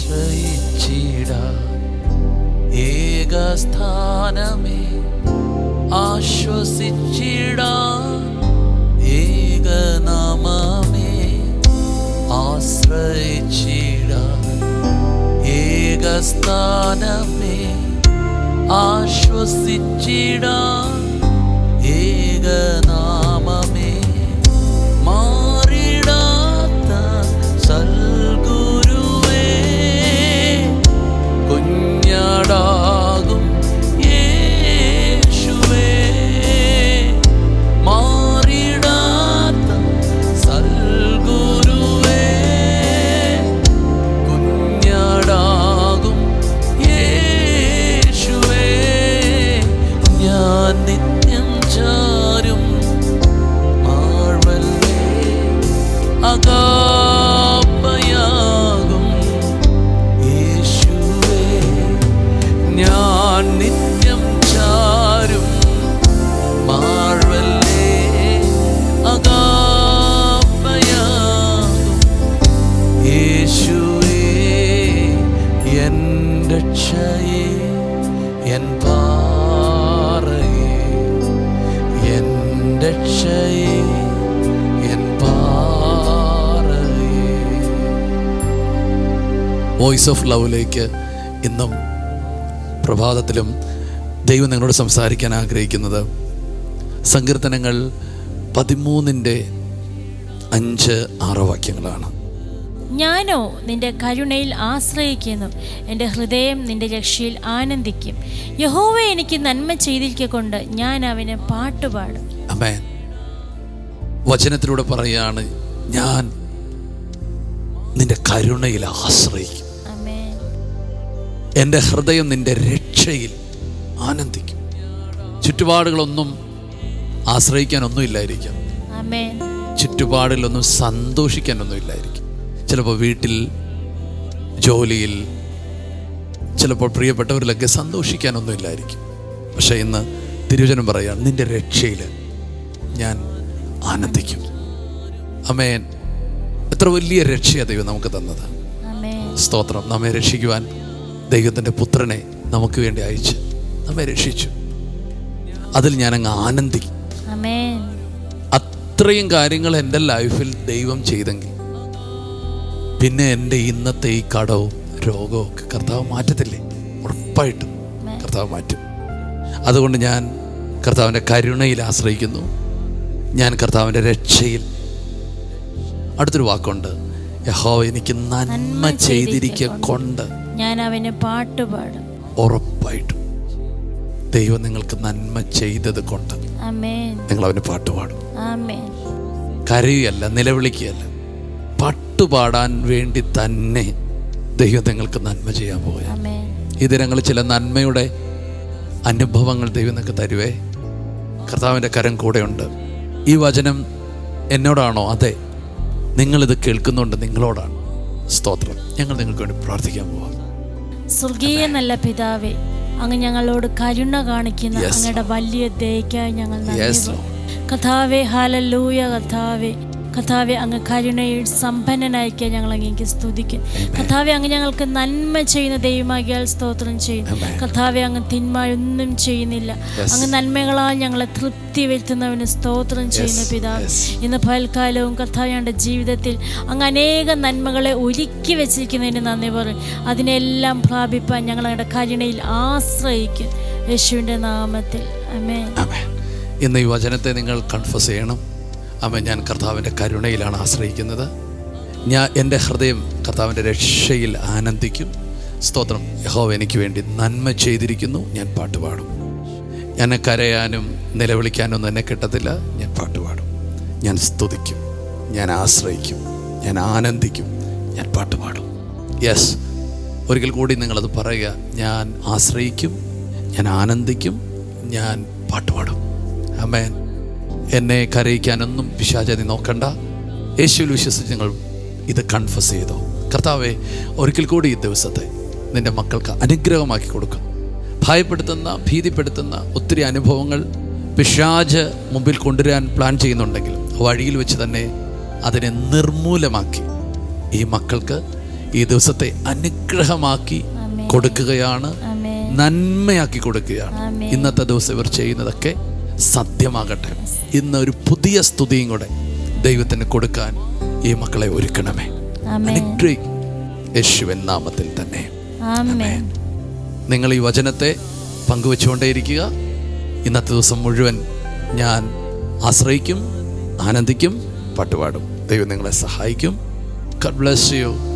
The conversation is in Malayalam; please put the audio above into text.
ആശ്രയിച്ചിടാൻ ഏകസ്ഥാനമേ ആശ്വസിച്ചിടാൻ ഏകനാമമേ ആശ്രയിച്ചിടാൻ ഏകസ്ഥാനമേ ആശ്വസിച്ചിടാൻ ഏകനാമമേ മാറിടാത്ത സൽഗുരുവേ കുഞ്ഞാടാകും യേശുവേ മാറിടാത്ത സൽഗുരുവേ കുഞ്ഞാടാകും യേശുവേ ഞാൻ നിത്യം ചാരും മാർവല്ലേ അഗാപ്പയാകും യേശുവേ ഞാൻ നിത്യം ചാരും മാർവല്ലേ അഗാപ്പയാകും യേശുവേ എൻ രക്ഷയേ എൻ പാറയേ എൻ രക്ഷയേ എൻ പാറയേ. വോയിസ് ഓഫ് ലവിലേക്ക് ഇന്നും പ്രഭാതത്തിലും ദൈവം നിങ്ങളോട് സംസാരിക്കാൻ ആഗ്രഹിക്കുന്നത് സങ്കീർത്തനങ്ങൾ 13:5-6 വാക്യങ്ങളാണ്. ഞാനോ നിന്റെ കരുണയിൽ ആശ്രയിക്കുന്നു, എൻ്റെ ഹൃദയം നിന്റെ രക്ഷയിൽ ആനന്ദിക്കും. യഹോവ എനിക്ക് നന്മ ചെയ്തിരിക്കൊണ്ട് ഞാൻ അവന് പാട്ടുപാടും. ആമേൻ. വചനത്തിലൂടെ പറയാണ്, ഞാൻ നിന്റെ കരുണയിൽ ആശ്രയിക്കും. ആമേൻ. എൻ്റെ ഹൃദയം നിന്റെ രക്ഷയിൽ ആനന്ദിക്കും. ചുറ്റുപാടുകളൊന്നും ആശ്രയിക്കാനൊന്നും ഇല്ലായിരിക്കാം. ആമേൻ. ചുറ്റുപാടിലൊന്നും സന്തോഷിക്കാനൊന്നും ഇല്ലായിരിക്കും. ചിലപ്പോൾ വീട്ടിൽ, ജോലിയിൽ, ചിലപ്പോൾ പ്രിയപ്പെട്ടവരിലൊക്കെ സന്തോഷിക്കാനൊന്നും ഇല്ലായിരിക്കും. പക്ഷേ ഇന്ന് തിരുവചനം പറയുകയാണ്, നിന്റെ രക്ഷയിൽ ഞാൻ ആനന്ദിക്കും. ആമേൻ. എത്ര വലിയ രക്ഷയാണ് ദൈവം നമുക്ക് തന്നത്. സ്തോത്രം. നമ്മെ രക്ഷിക്കുവാൻ ദൈവത്തിൻ്റെ പുത്രനെ നമുക്ക് വേണ്ടി അയച്ച് നമ്മെ രക്ഷിച്ചു. അതിൽ ഞാനങ്ങ് ആനന്ദിക്കും. അത്രയും കാര്യങ്ങൾ എൻ്റെ ലൈഫിൽ ദൈവം ചെയ്തെങ്കിൽ പിന്നെ എൻ്റെ ഇന്നത്തെ ഈ കടവും രോഗവും ഒക്കെ കർത്താവ് മാറ്റത്തില്ലേ? ഉറപ്പായിട്ടും കർത്താവ് മാറ്റും. അതുകൊണ്ട് ഞാൻ കർത്താവിൻ്റെ കരുണയിൽ ആശ്രയിക്കുന്നു. ഞാൻ കർത്താവിൻ്റെ രക്ഷയിൽ. അടുത്തൊരു വാക്കുണ്ട്, യഹോവ എനിക്ക് നന്മ ചെയ്തിരിക്കൊണ്ട് ഞാൻ അവന് പാട്ടുപാടും. ഉറപ്പായിട്ടും ദൈവം നിങ്ങൾക്ക് നന്മ ചെയ്തത് കൊണ്ട് നിങ്ങൾ അവന് പാട്ടുപാടും. കരയുകയല്ല, നിലവിളിക്കുകയല്ല, പാട്ടുപാടാൻ വേണ്ടി തന്നെ ദൈവം നിങ്ങൾക്ക് നന്മ ചെയ്യാൻ പോവുക. ഈ ദിനങ്ങളിൽ ചില നന്മയുടെ അനുഭവങ്ങൾ ദൈവം നിങ്ങൾക്ക് തരുവേ. കർത്താവിൻ്റെ കരം കൂടെയുണ്ട്. ഈ വചനം എന്നോടാണോ? അതെ, നിങ്ങളിത് കേൾക്കുന്നുണ്ട്, നിങ്ങളോടാണ്. സ്തോത്രം. ഞങ്ങൾ നിങ്ങൾക്ക് വേണ്ടി പ്രാർത്ഥിക്കാൻ പോവാം. സ്വർഗീയ നല്ല പിതാവേ, അങ്ങ് ഞങ്ങളോട് കരുണ കാണിക്കുന്ന അങ്ങയുടെ വലിയ ദയയ്ക്കായി ഞങ്ങൾ നന്ദി. കർത്താവേ, ഹല്ലേലൂയ. കർത്താവെ, അങ്ങ് കരുണയിൽ സമ്പന്നനായിരിക്കാൻ ഞങ്ങൾ അങ്ങേക്ക് സ്തുതിക്കും. കർത്താവെ, അങ്ങ് ഞങ്ങൾക്ക് നന്മ ചെയ്യുന്ന ദൈവമാകിയാൽ സ്തോത്രം ചെയ്യുന്നു. കർത്താവെ, അങ്ങ് തിന്മയൊന്നും ചെയ്യുന്നില്ല. അങ്ങ് നന്മകളാൽ ഞങ്ങളെ തൃപ്തി വരുത്തുന്നവന് സ്തോത്രം ചെയ്യുന്ന പിതാവ്. ഇന്ന് പകൽക്കാലവും കർത്താവ് ഞങ്ങളുടെ ജീവിതത്തിൽ അങ്ങ് അനേക നന്മകളെ ഒരുക്കി വെച്ചിരിക്കുന്നതിന് നന്ദി പറയും. അതിനെല്ലാം പ്രാപിപ്പാൻ ഞങ്ങൾ അങ്ങയുടെ കരുണയിൽ ആശ്രയിക്കും. യേശുവിൻ്റെ നാമത്തിൽ ആമേൻ. ഇന്ന് ഈ വചനത്തെ നിങ്ങൾ കൺഫസ് ചെയ്യണം. ആമേൻ. ഞാൻ കർത്താവിൻ്റെ കരുണയിലാണ് ആശ്രയിക്കുന്നത്. എൻ്റെ ഹൃദയം കർത്താവിൻ്റെ രക്ഷയിൽ ആനന്ദിക്കും. സ്തോത്രം. യഹോവ എനിക്ക് വേണ്ടി നന്മ ചെയ്തിരിക്കുന്നു. ഞാൻ പാട്ടുപാടും. എന്നെ കരയാനും നിലവിളിക്കാനൊന്നും എന്നെ കിട്ടത്തില്ല. ഞാൻ പാട്ടുപാടും, ഞാൻ സ്തുതിക്കും, ഞാൻ ആശ്രയിക്കും, ഞാൻ ആനന്ദിക്കും, ഞാൻ പാട്ടുപാടും. യെസ്, ഒരിക്കൽ കൂടി നിങ്ങളത് പറയുക. ഞാൻ ആശ്രയിക്കും, ഞാൻ ആനന്ദിക്കും, ഞാൻ പാട്ടുപാടും. ആമേൻ. എന്നെ കരയിക്കാനൊന്നും പിശാചി നോക്കണ്ട. യേശുവിൽ വിശ്വസിച്ച് നിങ്ങൾ ഇത് കൺഫസ് ചെയ്തോ. കർത്താവെ, ഒരിക്കൽ കൂടി ഈ ദിവസത്തെ നിൻ്റെ മക്കൾക്ക് അനുഗ്രഹമാക്കി കൊടുക്കും. ഭയപ്പെടുത്തുന്ന, ഭീതിപ്പെടുത്തുന്ന ഒത്തിരി അനുഭവങ്ങൾ പിശാച് മുമ്പിൽ കൊണ്ടുവരാൻ പ്ലാൻ ചെയ്യുന്നുണ്ടെങ്കിൽ വഴിയിൽ വെച്ച് തന്നെ അതിനെ നിർമൂലമാക്കി ഈ മക്കൾക്ക് ഈ ദിവസത്തെ അനുഗ്രഹമാക്കി ആമേൻ. കൊടുക്കുകയാണ്, ആമേൻ. നന്മയാക്കി കൊടുക്കുകയാണ്. ആമേൻ. ഇന്നത്തെ ദിവസം ഇവർ ചെയ്യുന്നതൊക്കെ സത്യമാകട്ടെ. ഇന്ന് ഒരു പുതിയ സ്തുതിയും കൂടെ ദൈവത്തിന് കൊടുക്കാൻ ഈ മക്കളെ ഒരുക്കണമേ. ആമേൻ. അനുഗ്രഹിക്കും യേശുവിൻ നാമത്തിൽ തന്നെ. ആമേൻ. നിങ്ങൾ ഈ വചനത്തെ പങ്കുവെച്ചുകൊണ്ടേയിരിക്കുക. ഇന്നത്തെ ദിവസം മുഴുവൻ ഞാൻ ആശ്രയിക്കും, ആനന്ദിക്കും, പാട്ടുപാടും. ദൈവം നിങ്ങളെ സഹായിക്കും. God bless you.